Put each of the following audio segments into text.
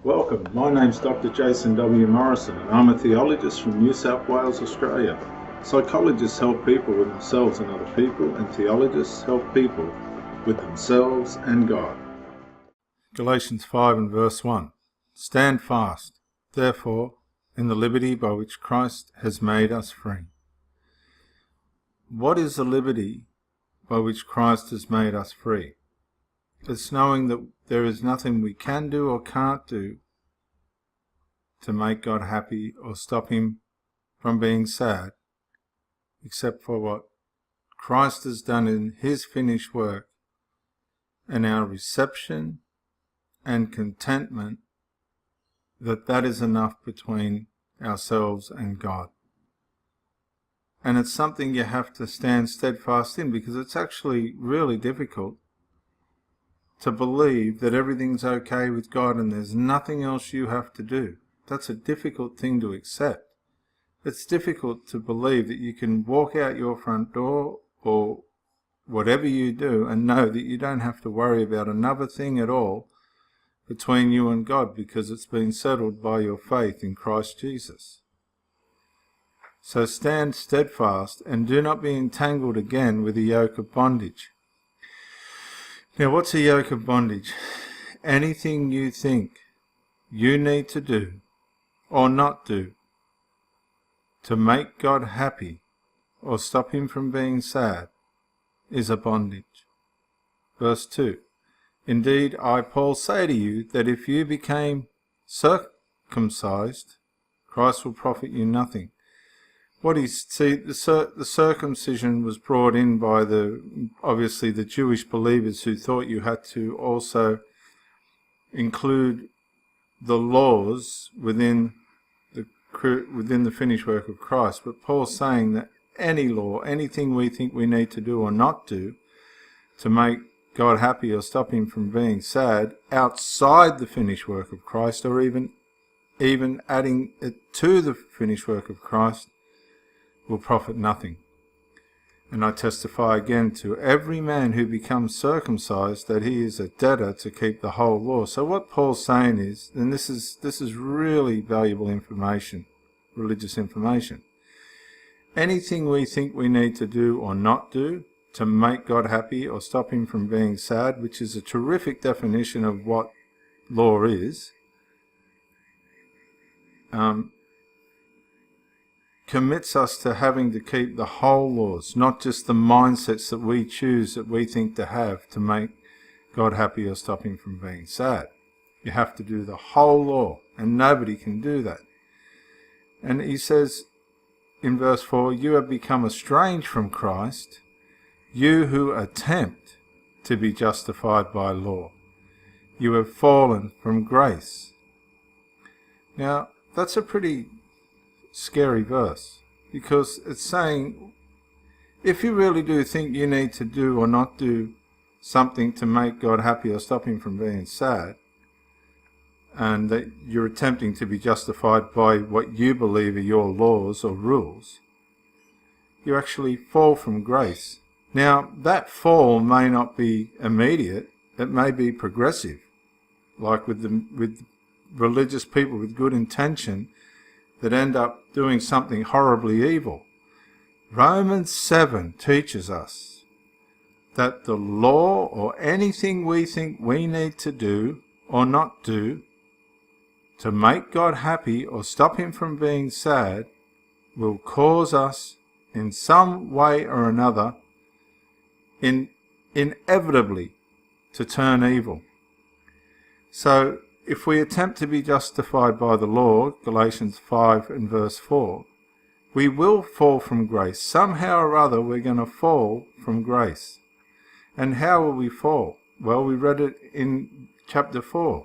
Welcome, my name's Dr. Jason W. Morrison and I'm a theologist from New South Wales, Australia. Psychologists help people with themselves and other people, and theologists help people with themselves and God. Galatians 5 and verse 1. Stand fast, therefore, in the liberty by which Christ has made us free. What is the liberty by which Christ has made us free? It's knowing that there is nothing we can do or can't do to make God happy or stop him from being sad, except for what Christ has done in his finished work, and our reception and contentment that is enough between ourselves and God. And it's something you have to stand steadfast in, because it's actually really difficult to believe that everything's okay with God and there's nothing else you have to do. That's a difficult thing to accept. It's difficult to believe that you can walk out your front door or whatever you do and know that you don't have to worry about another thing at all between you and God, because it's been settled by your faith in Christ Jesus. So stand steadfast and do not be entangled again with a yoke of bondage. Now, what's a yoke of bondage? Anything you think you need to do or not do to make God happy or stop him from being sad is a bondage. Verse 2. Indeed, I, Paul, say to you that if you became circumcised, Christ will profit you nothing. The circumcision was brought in by obviously the Jewish believers, who thought you had to also include the laws within the finished work of Christ. But Paul's saying that any law, anything we think we need to do or not do to make God happy or stop him from being sad outside the finished work of Christ, or even adding it to the finished work of Christ, will profit nothing. And I testify again to every man who becomes circumcised that he is a debtor to keep the whole law. So what Paul's saying is, and this is really valuable information, religious information, anything we think we need to do or not do to make God happy or stop him from being sad, which is a terrific definition of what law is, commits us to having to keep the whole laws, not just the mindsets that we choose that we think to have to make God happy or stop him from being sad. You have to do the whole law, and nobody can do that. And he says in verse 4, you have become estranged from Christ, you who attempt to be justified by law. You have fallen from grace. Now, that's a pretty scary verse, because it's saying if you really do think you need to do or not do something to make God happy or stop him from being sad, and that you're attempting to be justified by what you believe are your laws or rules, you actually fall from grace. Now, that fall may not be immediate, it may be progressive, like with religious people with good intention that end up doing something horribly evil. Romans 7 teaches us that the law, or anything we think we need to do or not do to make God happy or stop him from being sad, will cause us in some way or another inevitably to turn evil. So if we attempt to be justified by the law, Galatians 5 and verse 4, we will fall from grace. Somehow or other we're going to fall from grace. And how will we fall? Well, we read it in chapter 4.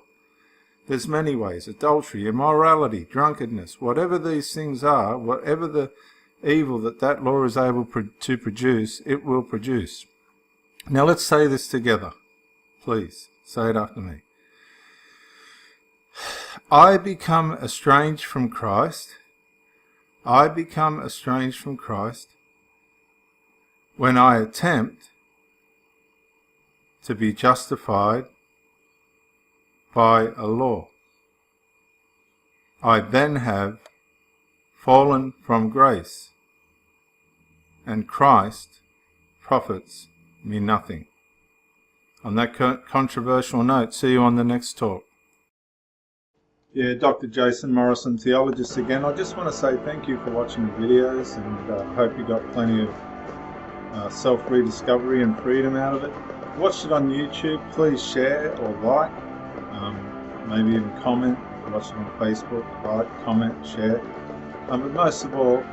There's many ways: adultery, immorality, drunkenness, whatever these things are, whatever the evil that law is able to produce, it will produce. Now let's say this together. Please, say it after me. I become estranged from Christ. I become estranged from Christ when I attempt to be justified by a law. I then have fallen from grace, and Christ profits me nothing. On that controversial note, see you on the next talk. Yeah, Dr. Jason, Morrison Theologist again. I just want to say thank you for watching the videos, and hope you got plenty of self-rediscovery and freedom out of it. Watched it on YouTube. Please share or like, maybe even comment. Watch it on Facebook, like, comment, share. But most of all,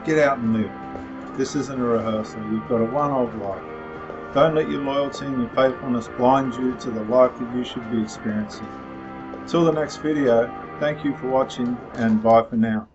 get out and live. This isn't a rehearsal. You've got a one-off life. Don't let your loyalty and your faithfulness blind you to the life that you should be experiencing. Till the next video, thank you for watching, and bye for now.